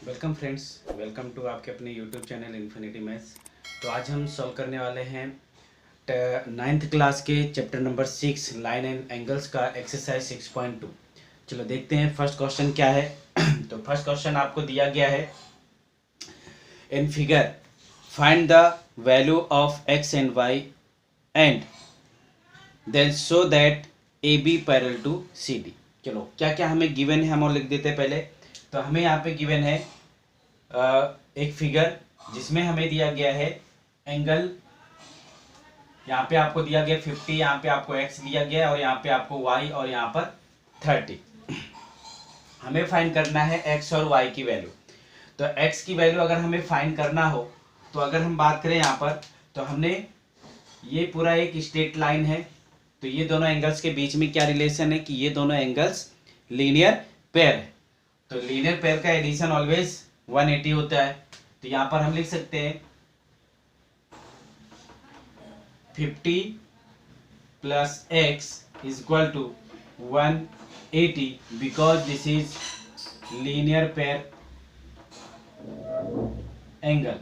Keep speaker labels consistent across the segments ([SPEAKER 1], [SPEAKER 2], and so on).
[SPEAKER 1] Welcome friends, welcome to आपके अपने YouTube channel infinity maths. तो आज हम सॉल्व करने वाले हैं 9th क्लास के chapter number 6 line and angles का एक्सरसाइज 6.2। चलो देखते हैं फर्स्ट क्वेश्चन क्या है। तो फर्स्ट क्वेश्चन आपको दिया गया है, in figure find the value of x and y and then show that A B parallel to C D. चलो क्या क्या हमें गिवन है हम और लिख देते हैं पहले। तो हमें यहाँ पे गिवन है एक फिगर जिसमें हमें दिया गया है एंगल, यहाँ पे आपको दिया गया 50, यहाँ पे आपको x दिया गया है और यहाँ पे आपको y और यहाँ पर 30। हमें फाइंड करना है x और y की वैल्यू। तो x की वैल्यू अगर हमें फाइंड करना हो तो अगर हम बात करें यहाँ पर, तो हमने ये पूरा एक स्ट्रेट लाइन है, तो ये दोनों एंगल्स के बीच में क्या रिलेशन है कि ये दोनों एंगल्स लीनियर पेयर है। तो लीनियर पेयर का एडिशन ऑलवेज 180 होता है। तो यहाँ पर हम लिख सकते हैं 50 plus x is equal to 180 because this is linear pair angle.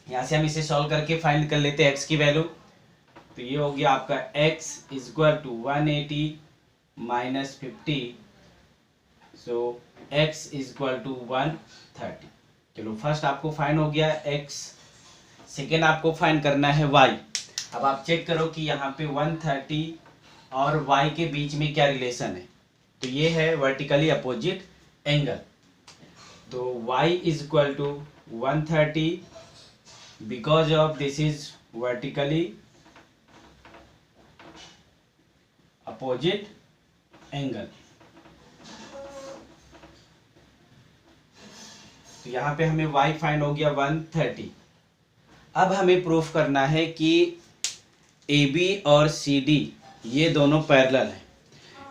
[SPEAKER 1] यहाँ से हम इसे सॉल्व करके फाइंड कर लेते हैं x की वैल्यू। तो ये हो गया आपका x is equal to 180 minus 50, so x is equal to 130। चलो फर्स्ट आपको फाइंड हो गया x, सेकेंड आपको फाइंड करना है y। अब आप चेक करो कि यहाँ पे 130 और y के बीच में क्या रिलेशन है। तो ये है वर्टिकली अपोजिट एंगल। तो y is equal to 130 because of this is vertically opposite angle. तो यहाँ पे हमें y फाइंड हो गया 130। अब हमें प्रूफ करना है कि AB और CD ये दोनों पैरेलल हैं।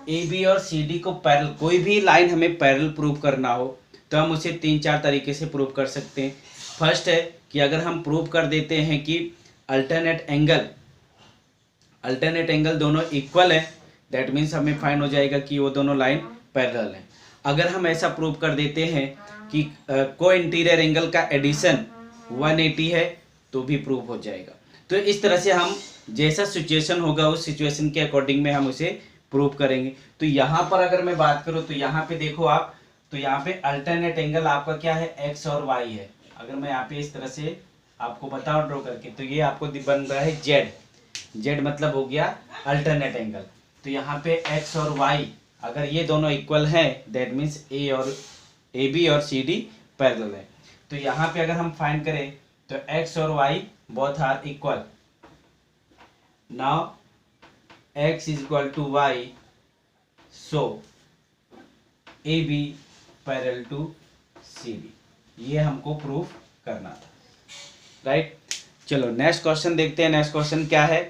[SPEAKER 1] AB और CD को पैरेलल, कोई भी लाइन हमें पैरेलल प्रूफ करना हो तो हम उसे 3-4 तरीके से प्रूफ कर सकते हैं। फर्स्ट है कि अगर हम प्रूफ कर देते हैं कि अल्टरनेट एंगल दोनों इक्वल है, दैट मीन्स हमें फाइंड हो जाएगा कि वो दोनों लाइन पैरेलल है। अगर हम ऐसा प्रूव कर देते हैं कि को इंटीरियर एंगल का एडिशन 180 है तो भी प्रूव हो जाएगा। तो इस तरह से हम जैसा सिचुएशन होगा उस सिचुएशन के अकॉर्डिंग में हम उसे प्रूव करेंगे। तो यहाँ पर अगर मैं बात करूँ तो यहाँ पे देखो आप, तो यहाँ पे अल्टरनेट एंगल आपका क्या है, x और y है। अगर मैं यहाँ पे इस तरह से आपको बताऊँ ड्रॉ करके, तो ये आपको बन रहा है z मतलब हो गया अल्टरनेट एंगल। तो यहाँ पे x और y अगर ये दोनों इक्वल हैं, दैट मीन्स ए बी और सी डी पैरेलल है। तो यहाँ पे अगर हम फाइंड करें तो x और y both are equal. Now x is equal to y, so A B parallel to C D. ये हमको प्रूफ करना था, राइट। चलो नेक्स्ट क्वेश्चन देखते हैं। नेक्स्ट क्वेश्चन क्या है।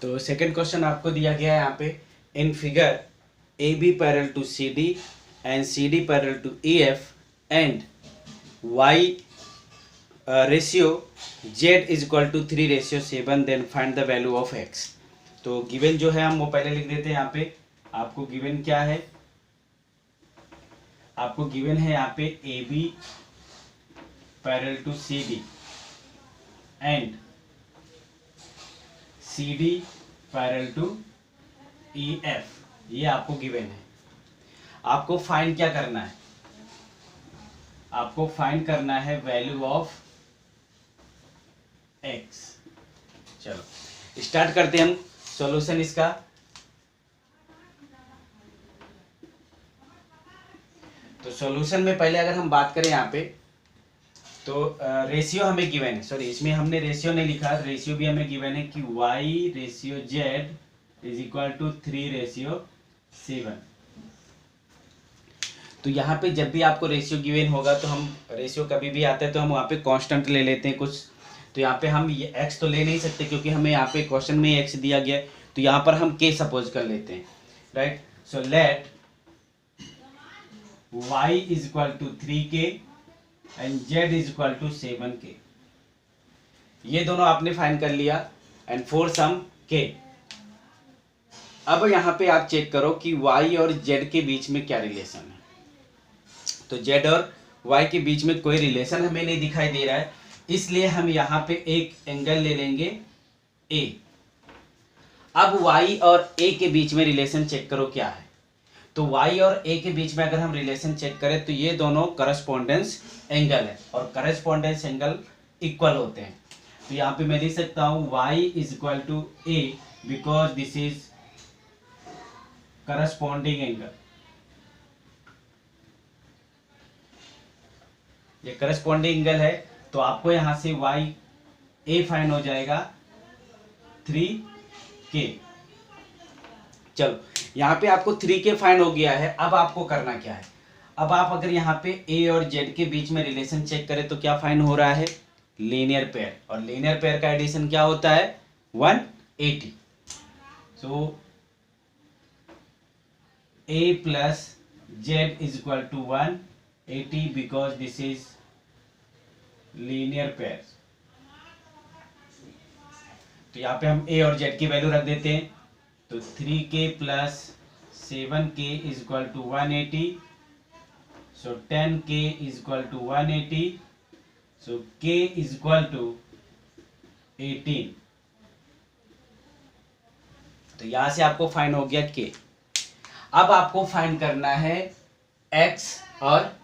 [SPEAKER 1] तो सेकंड क्वेश्चन आपको दिया गया है यहाँ पे, in figure A B parallel to C D and C D parallel to E F and y ratio z is equal to 3:7, then find the value of x. तो गिवन जो है हम वो पहले लिख देते हैं। यहाँ पे आपको गिवन क्या है, आपको गिवन है यहाँ पे A B parallel to C D and C D parallel to E F, ये आपको गिवन है। आपको फाइंड क्या करना है, आपको फाइंड करना है वैल्यू ऑफ एक्स। चलो स्टार्ट करते हैं हम सॉल्यूशन इसका। तो सॉल्यूशन में पहले अगर हम बात करें यहाँ पे, तो रेशियो हमें गिवन है, सॉरी इसमें हमने रेशियो नहीं लिखा, रेशियो भी हमें गिवन है कि y ratio z is equal to 3:7। तो यहाँ पे जब भी आपको रेशियो गिवन होगा, तो हम रेशियो कभी भी आता है तो हम वहाँ पे कांस्टेंट ले लेते हैं कुछ। तो यहाँ पे हम ये x तो ले नहीं सकते क्योंकि हमें यहाँ पे क्वेश्चन में x दिया गया है। तो यहाँ पर हम k सपोज कर लेते हैं, right. So let y is equal to 3k and z is equal to 7k। ये दोनों आपने फाइंड कर लिया एंड फॉर सम k अब यहाँ पे आप चेक करो कि y और z के बीच में क्या रिलेशन है। तो z और y के बीच में कोई रिलेशन हमें नहीं दिखाई दे रहा है, इसलिए हम यहाँ पे एक एंगल ले लेंगे a। अब y और a के बीच में रिलेशन चेक करो क्या है। तो y और a के बीच में अगर हम रिलेशन चेक करें तो ये दोनों करस्पॉन्डेंस एंगल है और करस्पॉन्डेंस एंगल इक्वल होते हैं। तो यहाँ पे मैं लिख सकता हूँ y is equal to a because this is corresponding angle. ये करस्पॉन्डिंग एंगल है, तो आपको यहाँ से y a फाइन हो जाएगा 3k। चलो यहाँ पे आपको 3k फाइन हो गया है। अब आपको करना क्या है, अब आप अगर यहाँ पे a और z के बीच में रिलेशन चेक करें तो क्या फाइन हो रहा है, लीनियर पेयर। और लीनियर पेयर का एडिशन क्या होता है, 180। So a plus z is equal to 180 because this is linear pair. तो यहाँ पे हम a और z की वैल्यू रख देते हैं। तो 3k plus 7k is equal to 180। So 10k is equal to 180। So k is equal to 18। तो यहां से आपको फाइन हो गया k। अब आपको फाइन करना है x और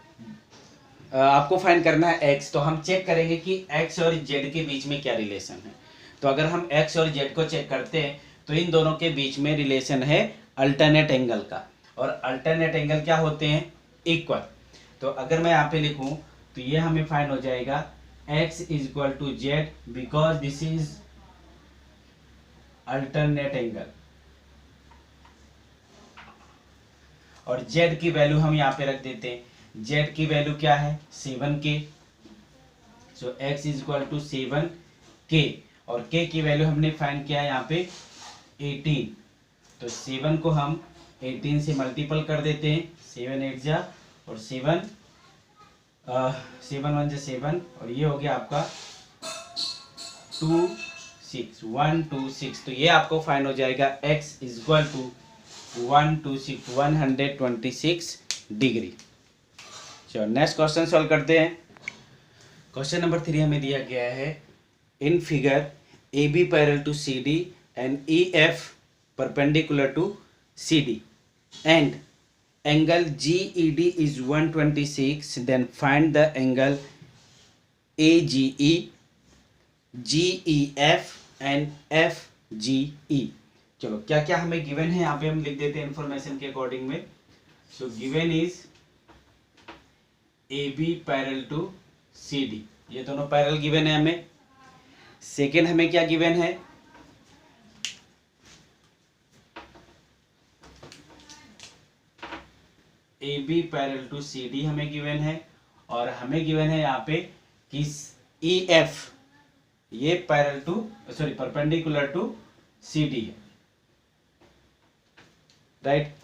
[SPEAKER 1] आपको फाइन करना है x। तो हम चेक करेंगे कि x और z के बीच में क्या रिलेशन है। तो अगर हम x और z को चेक करते हैं तो इन दोनों के बीच में रिलेशन है अल्टरनेट एंगल का, और अल्टरनेट एंगल क्या होते हैं, इक्वल। तो अगर मैं यहाँ पे लिखूं तो ये हमें फाइन हो जाएगा x is equal to z because this is alternate angle. और z की वैल्यू हम यहाँ पे रख देते हैं। z की वैल्यू क्या है, 7k। So x is equal to 7k और k की वैल्यू हमने फाइंड किया है यहाँ पे 18। तो 7 को हम 18 से मल्टीपल कर देते हैं, 7 8 जा और 7 7 1 जा 7 और ये हो गया आपका 2 6 1 2 6। तो ये आपको फाइंड हो जाएगा x is equal to 126 degree. चलो नेक्स्ट क्वेश्चन सॉल्व करते हैं। क्वेश्चन नंबर 3 हमें दिया गया है, in figure A B parallel to C D and E F perpendicular to C D and angle G E D is 126, then find the angle A G E F and F G E. चलो क्या क्या हमें given है यहाँ पे हम लिख देते हैं इंफॉर्मेशन के अकॉर्डिंग में। So given is A B parallel to C D, ये दोनों पैरेलल गिवन है हमें। सेकेंड हमें क्या गिवन है, A B parallel to C D हमें गिवन है, और हमें गिवन है यहाँ पे कि ई एफ ये parallel to sorry perpendicular to C D है, राइट।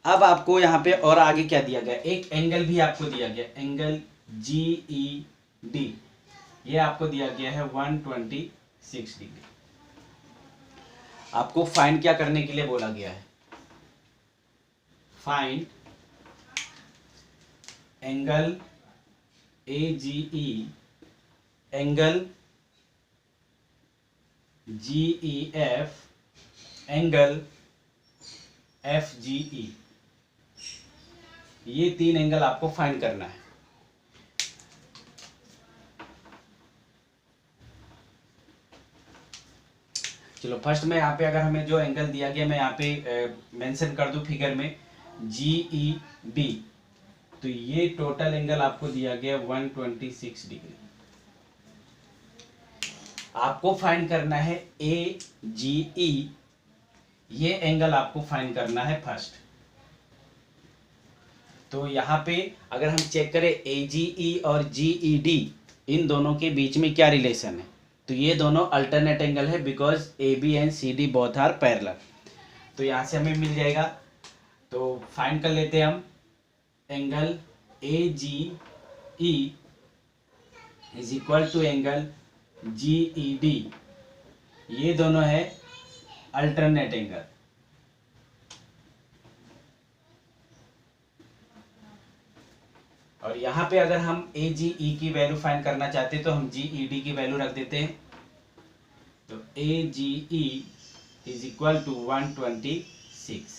[SPEAKER 1] अब आपको यहाँ पे और आगे क्या दिया गया, एक एंगल भी आपको दिया गया, एंगल जी ई डी ये आपको दिया गया है 126 डिग्री। आपको फाइंड क्या करने के लिए बोला गया है, find angle A G E angle G E F angle F G E, ये तीन एंगल आपको फाइंड करना है। चलो फर्स्ट में यहाँ पे अगर हमें जो एंगल दिया गया मैं यहाँ पे मेंशन कर दूं फिगर में जी ई डी, तो ये टोटल एंगल आपको दिया गया 126 डिग्री। आपको फाइंड करना है ए जी ई, ये एंगल आपको फाइंड करना है फर्स्ट। तो यहाँ पे अगर हम चेक करें ए जी ई और जी ई डी इन दोनों के बीच में क्या रिलेशन है, तो ये दोनों अल्टरनेट एंगल है because A B and C D both are parallel. तो यहाँ से हमें मिल जाएगा, तो फाइंड कर लेते हैं हम angle A G E is equal to angle G E D, ये दोनों है अल्टरनेट एंगल। और यहाँ पे अगर हम ए जी ई की वैल्यू फाइंड करना चाहते हैं तो हम जी ई डी की वैल्यू रख देते हैं। तो ए G E is equal to 126।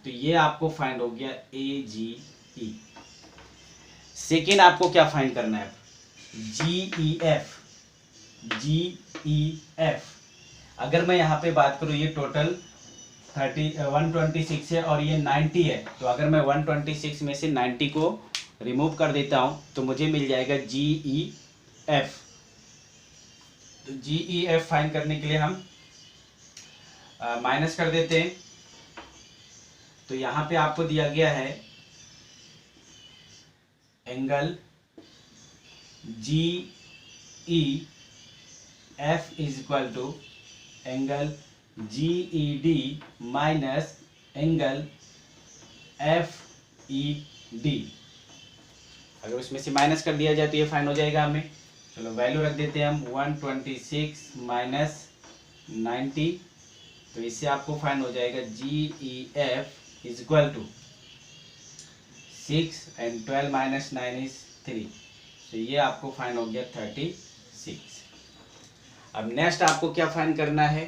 [SPEAKER 1] तो ये आपको फाइंड हो गया ए जी ई। सेकेंड आपको क्या फाइंड करना है, जी E F. G E F अगर मैं यहाँ पे बात करूँ, ये टोटल 126 है और ये 90 है। तो अगर मैं 126 में से 90 को रिमूव कर देता हूँ तो मुझे मिल जाएगा जी ई एफ। तो जी ई एफ फाइंड करने के लिए हम माइनस कर देते हैं। तो यहाँ पे आपको दिया गया है angle G E F is equal to angle G E D minus angle F E D. अगर उसमें से माइनस कर दिया जाए तो ये फाइन हो जाएगा हमें। चलो वैल्यू रख देते हैं हम 126 माइनस 90। तो इससे आपको फाइन हो जाएगा G E F is equal to 6 and 12 minus 9 is 3। तो ये आपको फाइन हो गया 36। अब नेक्स्ट आपको क्या फाइन करना है,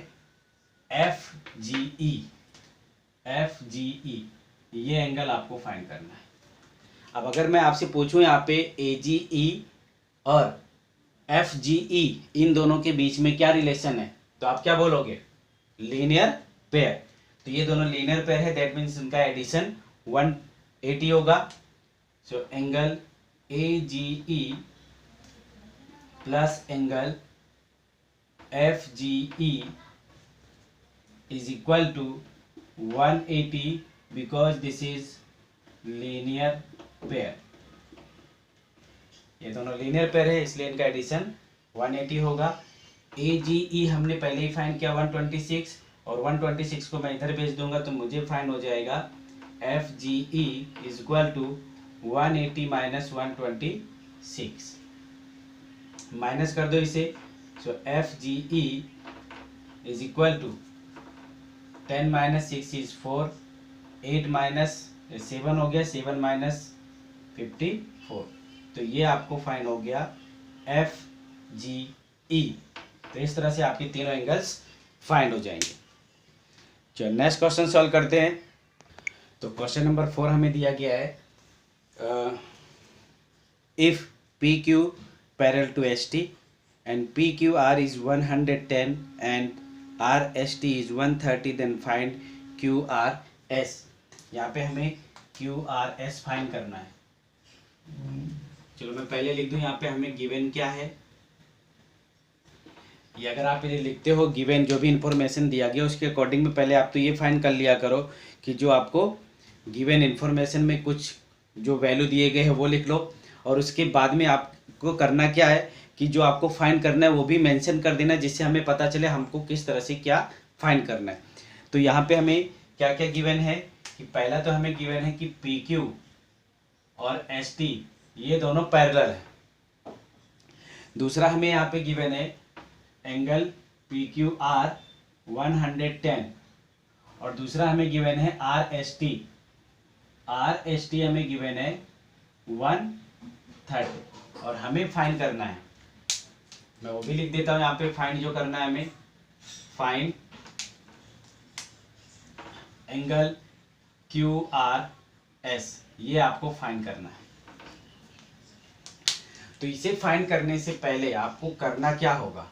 [SPEAKER 1] F G E. F G E ये एंगल आपको फाइंड करना है। अब अगर मैं आपसे पूछूं यहाँ पे ए जी ई और एफ जी ई इन दोनों के बीच में क्या रिलेशन है, तो आप क्या बोलोगे, लीनियर पेयर। तो ये दोनों लीनियर पेयर है, दैट मीन्स उनका एडिशन 180 होगा। So angle A G E plus angle F G E is equal to 180 because this is linear pair। ये दोनों लीनियर पेयर है इसलिए इनका एडिशन 180 होगा। ए जी ई हमने पहले ही फाइंड किया 126 और 126 को मैं इधर भेज दूंगा तो मुझे फाइंड हो जाएगा F G E is equal to 180 minus 126। Minus कर दो इसे। So F G E is equal to 10 minus 6 is 4, 8 minus 7 हो गया, 7 माइनस 54। तो ये आपको फाइन हो गया एफ जी ई। तो इस तरह से आपके तीनों एंगल्स फाइंड हो जाएंगे। चलो नेक्स्ट क्वेश्चन सॉल्व करते हैं। तो क्वेश्चन नंबर 4 हमें दिया गया है, if P Q parallel to S T and P Q R is 110 and R S T is 130 then find Q R S. यहाँ पे हमें क्यू आर एस फाइंड करना है। चलो मैं पहले लिख दूं, यहाँ पे हमें गिवन क्या है ये अगर आप ये लिखते हो गिवन जो भी इंफॉर्मेशन दिया गया उसके अकॉर्डिंग में पहले आप तो ये फाइंड कर लिया करो कि जो आपको गिवन इंफॉर्मेशन में कुछ जो वैल्यू दिए गए हैं वो लिख लो। और उसके बाद में आपको करना क्या है कि जो आपको फाइंड करना है वो भी मेंशन कर देना जिससे हमें पता चले हमको किस तरह से क्या फाइंड करना है। तो यहाँ पे हमें क्या क्या गिवन है कि पहला तो हमें गिवन है कि पी क्यू और एस टी ये दोनों पैरेलल है। दूसरा हमें यहाँ पे गिवन है एंगल पी क्यू आर 110 और दूसरा हमें गिवन है are S T. Are S T हमें गिवन है 130 और हमें फाइंड करना है। मैं वो भी लिख देता हूँ यहाँ पे फाइंड जो करना है हमें, find angle Q R S ये आपको फाइंड करना है। तो इसे फाइंड करने से पहले आपको करना क्या होगा,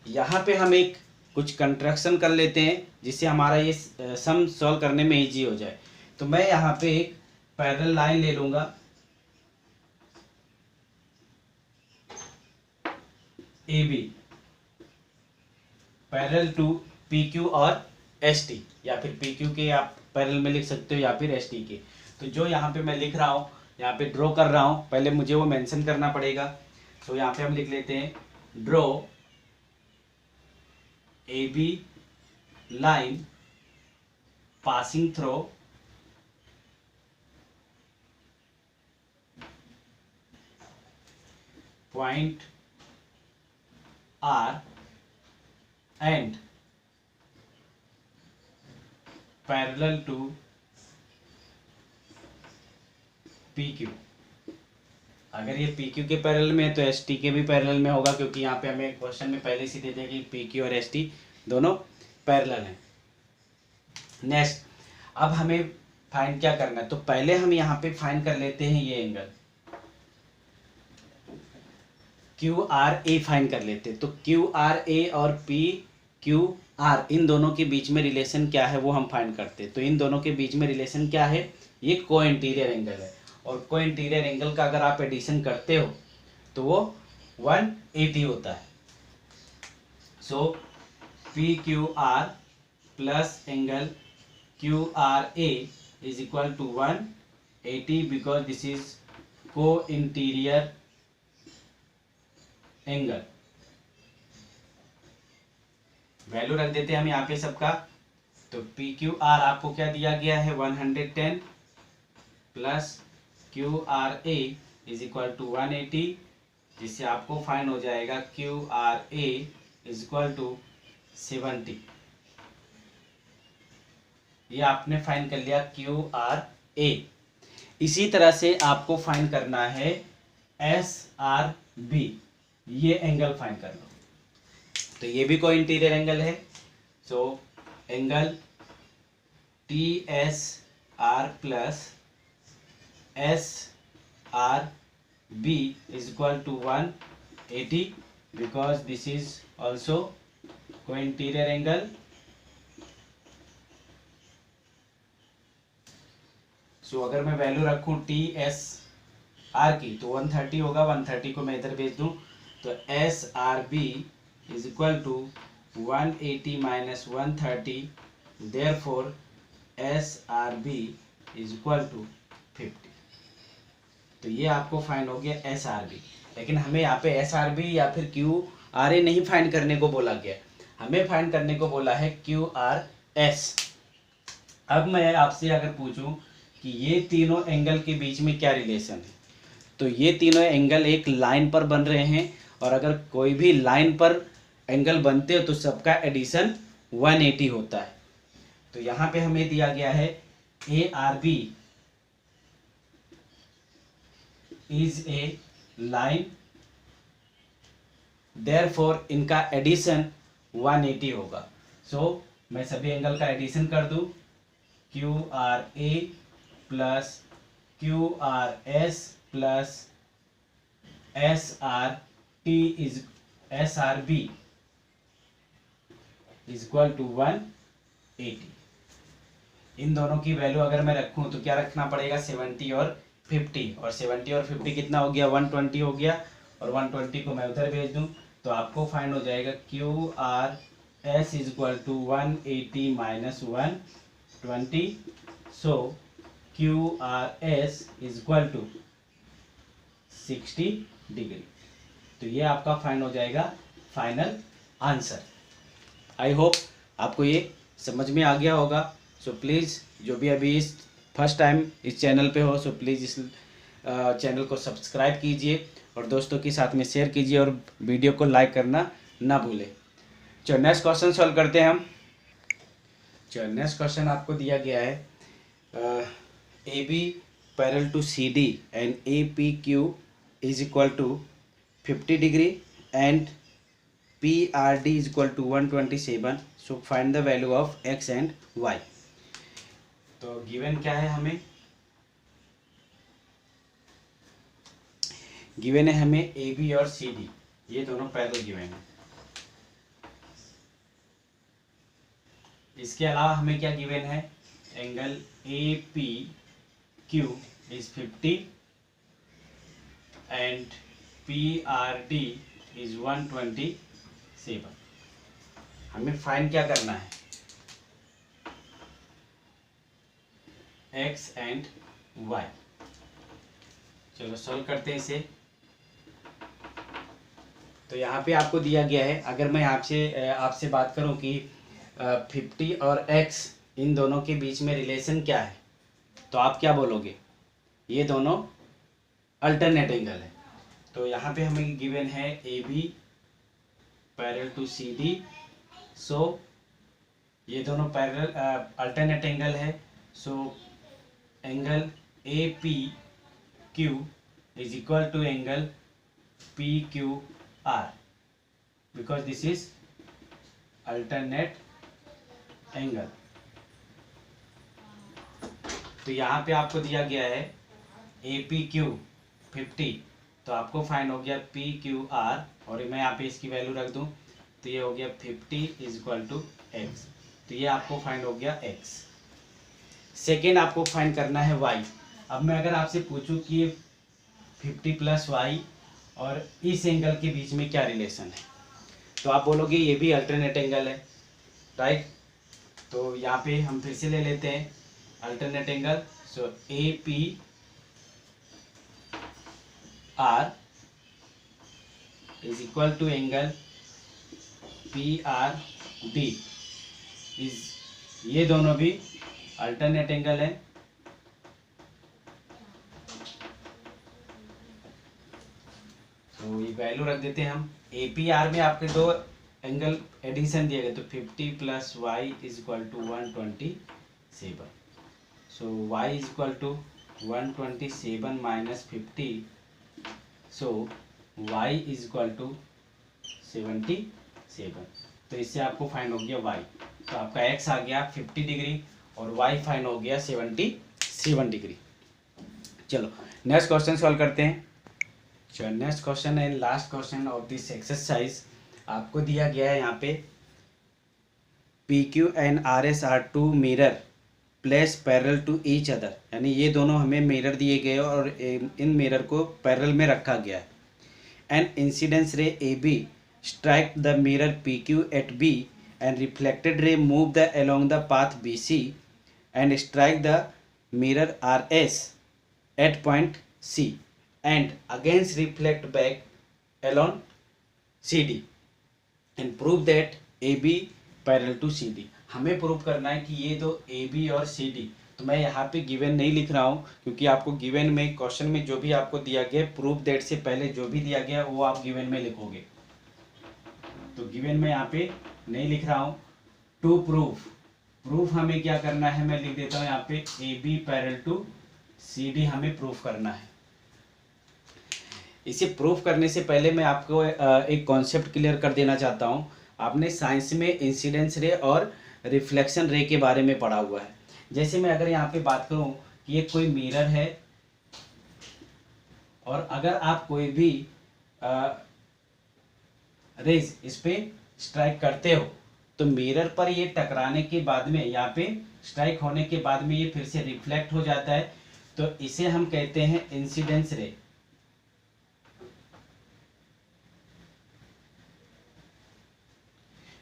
[SPEAKER 1] यहाँ पे हम एक कुछ कंस्ट्रक्शन कर लेते हैं जिससे हमारा ये सम सॉल्व करने में इजी हो जाए। तो मैं यहाँ पे एक पैरेलल लाइन ले लूंगा A B parallel to P Q और एस टी, या फिर पी क्यू के आप पैरेलल में लिख सकते हो या फिर एस टी के। तो जो यहाँ पे मैं लिख रहा हूँ यहाँ पे ड्रॉ कर रहा हूँ पहले मुझे वो मेंशन करना पड़ेगा। तो यहाँ पे हम लिख लेते हैं draw A B line passing through point R and parallel to P Q. अगर ये पी क्यू के पैरेलल में है तो एस टी के भी पैरेलल में होगा, क्योंकि यहाँ पे हमें क्वेश्चन में पहले से दे दिया कि पी क्यू और एस टी दोनों पैरेलल हैं। नेक्स्ट, अब हमें फाइंड क्या करना है, तो पहले हम यहाँ पे फाइंड कर लेते हैं ये एंगल क्यू आर ए फाइंड कर लेते हैं। तो क्यू आर ए और पी क्यू आर, इन दोनों के बीच में रिलेशन क्या है वो हम फाइंड करते हैं। तो इन दोनों के बीच में रिलेशन क्या है, ये को इंटीरियर एंगल है, और को इंटीरियर एंगल का अगर आप एडिशन करते हो तो वो 180 होता है। So P Q R plus angle Q R A is equal to 180, because this is को इंटीरियर एंगल। वैल्यू रख देते हैं हम यहाँ पे सबका। तो पी क्यू आर आपको क्या दिया गया है 110 plus Q R A is equal to 180, जिससे आपको फाइंड हो जाएगा Q R A is equal to 70। ये आपने फाइंड कर लिया क्यू आर ए। इसी तरह से आपको फाइंड करना है एस आर बी, ये एंगल फाइंड कर लो। तो ये भी कोई इंटीरियर एंगल है। So angle T S R plus S R B is equal to 180, because this is also को इंटीरियर एंगल। सो अगर मैं वैल्यू रखूं टी एस आर की तो 130 होगा, 130 को मैं इधर भेज दूं तो S R B is equal to 180 minus 130, therefore S R B is equal to 50। तो ये आपको फाइंड हो गया एस आर बी। लेकिन हमें यहाँ पे एस आर बी या फिर क्यू आर ए नहीं फाइंड करने को बोला गया, हमें फाइंड करने को बोला है क्यू आर एस। अब मैं आपसे अगर पूछूं कि ये तीनों एंगल के बीच में क्या रिलेशन है, तो ये तीनों एंगल एक लाइन पर बन रहे हैं, और अगर कोई भी लाइन पर एंगल बनते हो तो सबका एडिशन 180 होता है। तो यहाँ पे हमें दिया गया है A R B is a line, therefore इनका एडिशन 180 होगा। सो मैं सभी एंगल का एडिशन कर दूं, Q R A plus Q R S plus S R T is S R B is equal to 180। इन दोनों की वैल्यू अगर मैं रखूं तो क्या रखना पड़ेगा 70 और 50, और 70 और 50 कितना हो गया 120 हो गया, और 120 को मैं उधर भेज दूं तो आपको फाइंड हो जाएगा Q R S is equal to 180 minus 120। So Q R S is equal to 60 degree. तो ये आपका फाइंड हो जाएगा फाइनल आंसर। आई होप आपको ये समझ में आ गया होगा। सो प्लीज़ जो भी अभी इस फर्स्ट टाइम इस चैनल पे हो, सो प्लीज़ इस चैनल को सब्सक्राइब कीजिए और दोस्तों के साथ में शेयर कीजिए, और वीडियो को लाइक करना ना भूलें। चलो नेक्स्ट क्वेश्चन सॉल्व करते हैं हम। चलो नेक्स्ट क्वेश्चन आपको दिया गया है A B parallel to C D and A P Q is equal to 50 degree and P R D is equal to 127। So find the value of x and y. तो given क्या है हमें, given है हमें A B और सी D, ये दोनों parallel given है। इसके अलावा हमें क्या गिवन है, angle A P Q is 50 and P R D is 127। हमें फाइंड क्या करना है, एक्स एंड वाई। चलो सॉल्व करते हैं इसे। तो यहाँ पे आपको दिया गया है, अगर मैं आपसे बात करूँ कि 50 और x इन दोनों के बीच में रिलेशन क्या है, तो आप क्या बोलोगे, ये दोनों अल्टरनेट एंगल है। तो यहाँ पे हमें गिवन है A B parallel to C D. So ये दोनों पैरेलल अल्टरनेट एंगल है। So angle A P Q is equal to angle P Q R, because this is alternate angle. तो यहाँ पे आपको दिया गया है ए पी क्यू 50, तो आपको फाइंड हो गया पी क्यू आर, और मैं यहाँ पे इसकी वैल्यू रख दूँ तो ये हो गया 50 इज इक्वल टू एक्स। तो ये आपको फाइंड हो गया एक्स। सेकेंड आपको फाइंड करना है वाई। अब मैं अगर आपसे पूछूं कि ये 50 प्लस वाई और इस एंगल के बीच में क्या रिलेशन है, तो आप बोलोगे ये भी अल्टरनेट एंगल है, राइट। तो यहाँ पे हम फिर से ले लेते हैं alternate angle. So A P R is equal to angle P R D is, ये दोनों भी अल्टरनेट एंगल है। तो ये वैल्यू रख देते हैं हम। ए पी आर में आपके दो एंगल एडिशन दिए गए, तो 50 plus y is equal to 127। So y is equal to 127 minus 50, so y is equal to 77। तो इससे आपको फाइंड हो गया वाई। तो आपका एक्स आ गया 50 डिग्री और वाई फाइंड हो गया 77 डिग्री। चलो नेक्स्ट क्वेश्चन सॉल्व करते हैं। चलो नेक्स्ट क्वेश्चन है last question of this exercise. आपको दिया गया है यहाँ पे P Q and R S are two mirror place parallel to each other, यानी ये दोनों हमें मिरर दिए गए और इन मिरर को पैरेलल में रखा गया है। And incidence ray A B strike the mirror P Q at B and reflected ray move the along the path B C and strike the mirror R S at point C and against reflect back along CD and prove that AB parallel to CD। हमें prove करना है कि ये दो AB और CD, तो मैं यहाँ पे गिवन नहीं लिख रहा हूँ क्योंकि आपको गिवन में क्वेश्चन में जो भी आपको दिया गया प्रूव दैट से पहले जो भी दिया गया वो आप गिवन में लिखोगे, तो गिवन में यहाँ पे नहीं लिख रहा हूँ। टू प्रूफ हमें क्या करना है, मैं लिख देता हूँ यहाँ पे AB पैरेलल टू CD हमें प्रूफ करना है। इसे प्रूफ करने से पहले मैं आपको एक कॉन्सेप्ट क्लियर कर देना चाहता हूँ। आपने साइंस में इंसिडेंस रे और रिफ्लेक्शन रे के बारे में पढ़ा हुआ है। जैसे मैं अगर यहाँ पे बात करूँ कि ये कोई मिरर है और अगर आप कोई भी रेज इस पे स्ट्राइक करते हो तो मिरर पर ये टकराने के बाद में यहाँ पे स्ट्राइक होने के बाद में ये फिर से रिफ्लेक्ट हो जाता है, तो इसे हम कहते हैं इंसिडेंस रे।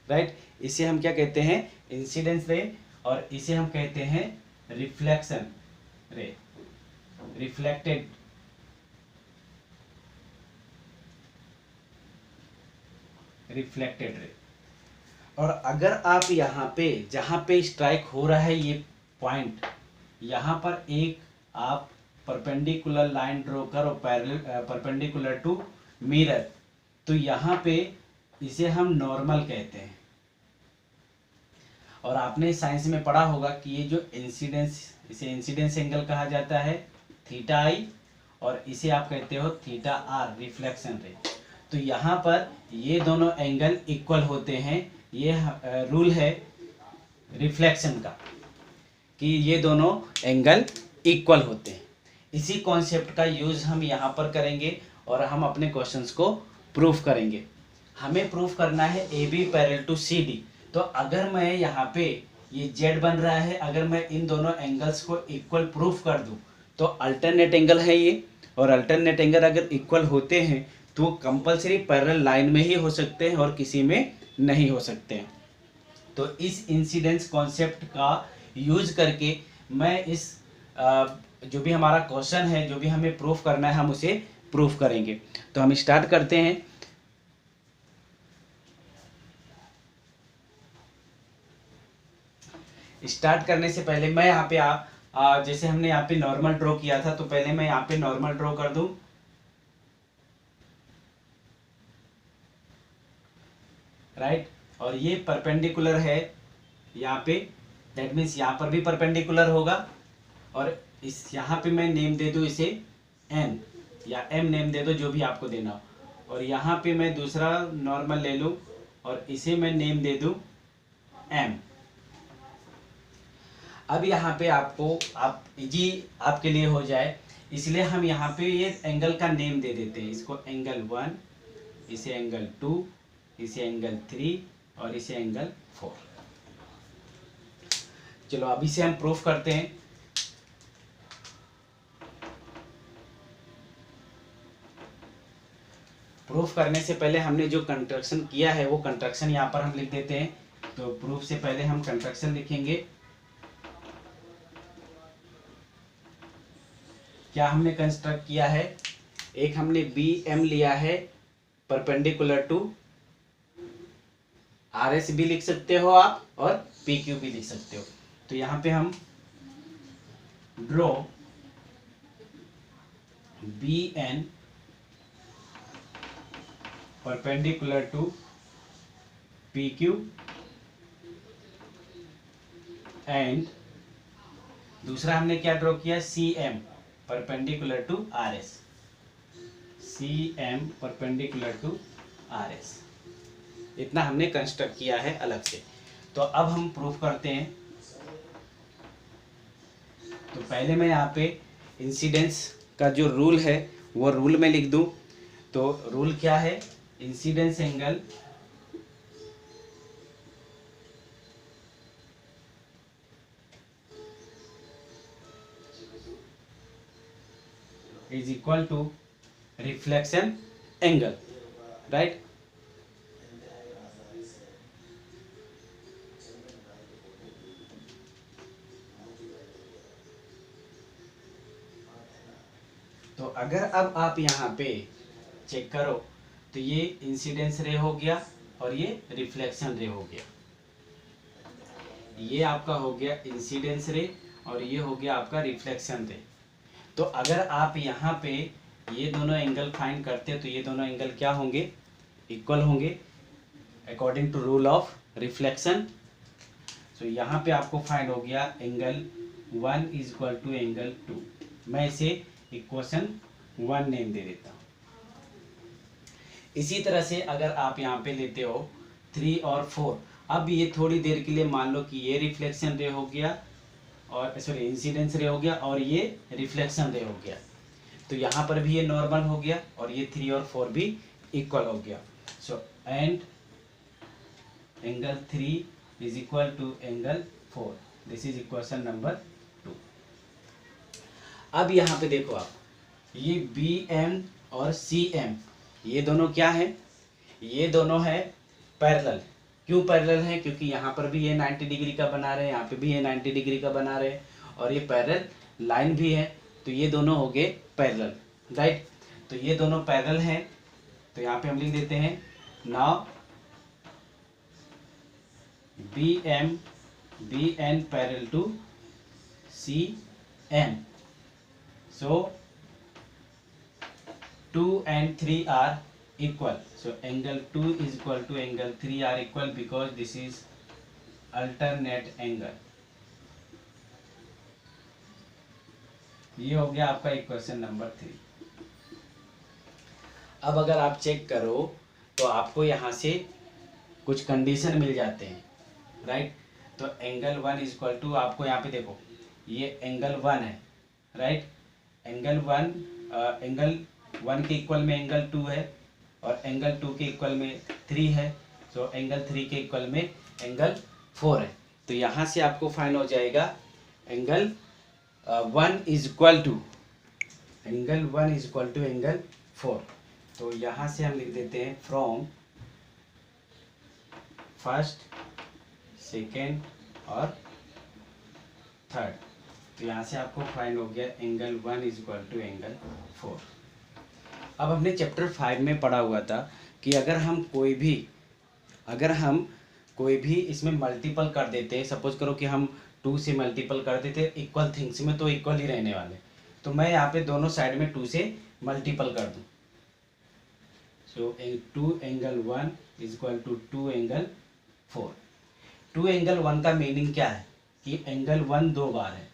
[SPEAKER 1] राइट, इसे हम क्या कहते हैं, इंसिडेंस रे, और इसे हम कहते हैं रिफ्लेक्शन रे, रिफ्लेक्टेड रे। और अगर आप यहाँ पे जहाँ पे स्ट्राइक हो रहा है ये पॉइंट, यहाँ पर एक आप परपेंडिकुलर लाइन ड्रॉ करो परपेंडिकुलर टू मिरर, तो यहाँ पे इसे हम नॉर्मल कहते हैं। और आपने साइंस में पढ़ा होगा कि ये जो इंसिडेंस, इसे इंसिडेंस एंगल कहा जाता है थीटा आई, और इसे आप कहते हो थीटा आर, रिफ्लेक्शन रे। तो यहाँ पर ये दोनों एंगल इक्वल होते हैं, ये रूल है रिफ्लेक्शन का कि ये दोनों एंगल इक्वल होते हैं। इसी कॉन्सेप्ट का यूज हम यहाँ पर करेंगे और हम अपने क्वेश्चंस को प्रूफ करेंगे। हमें प्रूफ करना है A B parallel to C D. तो अगर मैं यहाँ पे ये जेड बन रहा है, अगर मैं इन दोनों एंगल्स को इक्वल प्रूफ कर दूँ तो अल्टरनेट एंगल है ये, और अल्टरनेट एंगल अगर इक्वल होते हैं तो कंपलसरी पैरेलल लाइन में ही हो सकते हैं और किसी में नहीं हो सकते हैं। तो इस इंसिडेंस कॉन्सेप्ट का यूज करके मैं इस जो भी हमारा क्वेश्चन है, जो भी हमें प्रूफ करना है, हम उसे प्रूफ करेंगे। तो हम स्टार्ट करते हैं। स्टार्ट करने से पहले मैं यहाँ पे जैसे हमने यहाँ पे नॉर्मल ड्रॉ किया था, तो पहले मैं यहाँ पे नॉर्मल ड्रॉ कर दूं। राइट, और ये परपेंडिकुलर है यहाँ पे, दैट मीन्स यहाँ पर भी परपेंडिकुलर होगा, और इस यहाँ पे मैं नेम दे दूं इसे एन या एम नेम दे दो, जो भी आपको देना हो। और यहाँ पे मैं दूसरा नॉर्मल ले लूँ और इसे मैं नेम दे दूँ एम। अब यहाँ पे आपको आप इजी आपके लिए हो जाए इसलिए हम यहाँ पे ये एंगल का नेम दे देते हैं। इसको एंगल 1, इसे एंगल 2, इसे एंगल 3 और इसे एंगल 4। चलो अभी से हम प्रूफ करते हैं। प्रूफ करने से पहले हमने जो कंस्ट्रक्शन किया है वो कंस्ट्रक्शन यहाँ पर हम लिख देते हैं। तो प्रूफ से पहले हम कंस्ट्रक्शन लिखेंगे। क्या हमने कंस्ट्रक्ट किया है, एक हमने बी एम लिया है परपेंडिकुलर टू आर एस भी लिख सकते हो आप और पी क्यू भी लिख सकते हो। तो यहाँ पे हम draw B N perpendicular to P Q and दूसरा हमने क्या ड्रॉ किया, C M perpendicular to R S, C M perpendicular to R S. इतना हमने कंस्ट्रक्ट किया है अलग से। तो अब हम प्रूफ करते हैं। तो पहले मैं यहाँ पे इंसिडेंस का जो रूल है वो रूल में लिख दूं। तो रूल क्या है, incidence angle is equal to reflection angle, right? तो अगर अब आप यहाँ पे चेक करो तो ये इंसिडेंस रे हो गया और ये रिफ्लेक्शन रे हो गया। ये आपका हो गया इंसिडेंस रे और ये हो गया आपका रिफ्लेक्शन रे। तो अगर आप यहाँ पे ये दोनों एंगल फाइंड करते हैं तो ये दोनों एंगल क्या होंगे, इक्वल होंगे according to rule of reflection. तो यहाँ पे आपको फाइंड हो गया angle 1 is equal to angle 2। मैं इसे इक्वेशन 1 नेम दे देता हूँ। इसी तरह से अगर आप यहाँ पे लेते हो 3 और 4, अब ये थोड़ी देर के लिए मान लो कि ये रिफ्लेक्शन रे हो गया और सॉरी इंसिडेंस रे हो गया और ये रिफ्लेक्शन रे हो गया। तो यहाँ पर भी ये नॉर्मल हो गया और ये 3 और 4 भी इक्वल हो गया। So and angle 3 is equal to angle 4। This is equation number 2। अब यहाँ पे देखो आप, ये बी एम और सी एम ये दोनों क्या है, ये दोनों है पैरेलल। क्यों पैरेलल है, क्योंकि यहाँ पर भी ये 90 डिग्री का बना रहे हैं, यहाँ पे भी ये 90 डिग्री का बना रहे हैं और ये पैरेलल लाइन भी है। तो ये दोनों हो गए पैरेलल, राइट। तो ये दोनों पैरेलल हैं। तो यहाँ पे हम लिख देते हैं now B N parallel to C M. So 2 and 3 are equal. So angle 2 is equal to angle 3 are equal because this is alternate angle. ये हो गया आपका इक्वेशन नंबर 3। अब अगर आप चेक करो तो आपको यहाँ से कुछ कंडीशन मिल जाते हैं, राइट। तो एंगल 1 इज इक्वल टू, आपको यहाँ पे देखो ये एंगल 1 है, राइट। एंगल 1 के इक्वल में एंगल 2 है और एंगल 2 के इक्वल में 3 है। तो एंगल 3 के इक्वल में एंगल 4 है। तो यहाँ से आपको फाइंड हो जाएगा angle 1 is equal to angle 4। तो यहाँ से हम लिख देते हैं फ्रॉम फर्स्ट, सेकेंड और थर्ड। तो यहाँ से आपको फाइंड हो गया angle 1 is equal to angle 4। अब हमने चैप्टर 5 में पढ़ा हुआ था कि अगर हम कोई भी इसमें मल्टीपल कर देते हैं, सपोज करो कि हम 2 से मल्टीपल कर देते हैं इक्वल थिंग्स में, तो इक्वल ही रहने वाले। तो मैं यहाँ पे दोनों साइड में 2 से मल्टीपल कर दूँ। So 2 angle 1 is equal to 2 angle 4। 2 angle 1 का मीनिंग क्या है कि एंगल 1 2 बार है,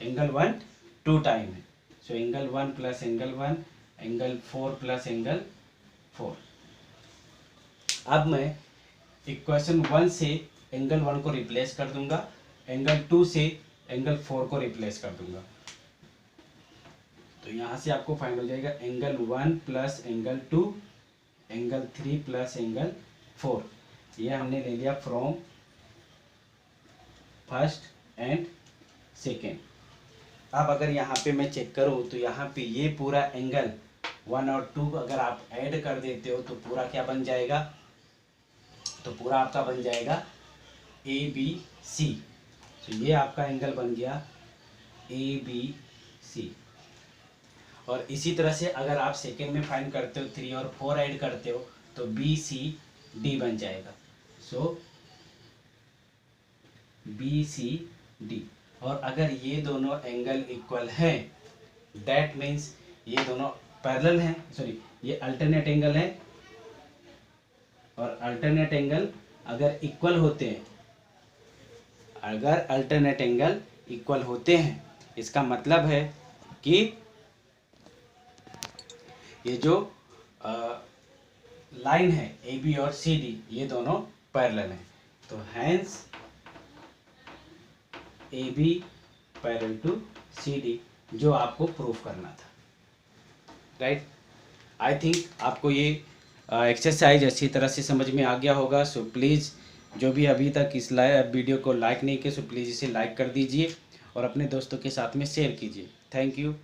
[SPEAKER 1] एंगल 1 2 टाइम है। So angle 1 plus angle 1, angle 4 plus angle 4। अब मैं इक्वेशन 1 से एंगल 1 को रिप्लेस कर दूंगा, एंगल 2 से एंगल 4 को रिप्लेस कर दूंगा। तो यहाँ से आपको फाइंड हो जाएगा angle 1 plus angle 2, angle 3 plus angle 4। ये हमने ले लिया फ्रॉम फर्स्ट एंड सेकेंड। अब अगर यहाँ पे मैं चेक करूँ तो यहाँ पे ये पूरा एंगल 1 और 2 अगर आप ऐड कर देते हो तो पूरा क्या बन जाएगा, तो पूरा आपका बन जाएगा ABC। तो ये आपका एंगल बन गया ABC। और इसी तरह से अगर आप सेकेंड में फाइंड करते हो 3 और 4 ऐड करते हो तो BCD बन जाएगा। सो BCD। और अगर ये दोनों एंगल इक्वल हैं, दैट मीन्स ये दोनों पैरेलल हैं, सॉरी ये अल्टरनेट एंगल है, और अल्टरनेट एंगल अगर इक्वल होते हैं, अगर अल्टरनेट एंगल इक्वल होते हैं, इसका मतलब है कि ये जो लाइन है AB और CD ये दोनों पैरेलल हैं। तो hence AB parallel to CD जो आपको प्रूफ करना था, राइट। आई थिंक आपको ये एक्सरसाइज अच्छी तरह से समझ में आ गया होगा। सो प्लीज़ जो भी अभी तक इस वीडियो को लाइक नहीं किया, सो प्लीज़ इसे लाइक कर दीजिए और अपने दोस्तों के साथ में शेयर कीजिए। Thank you.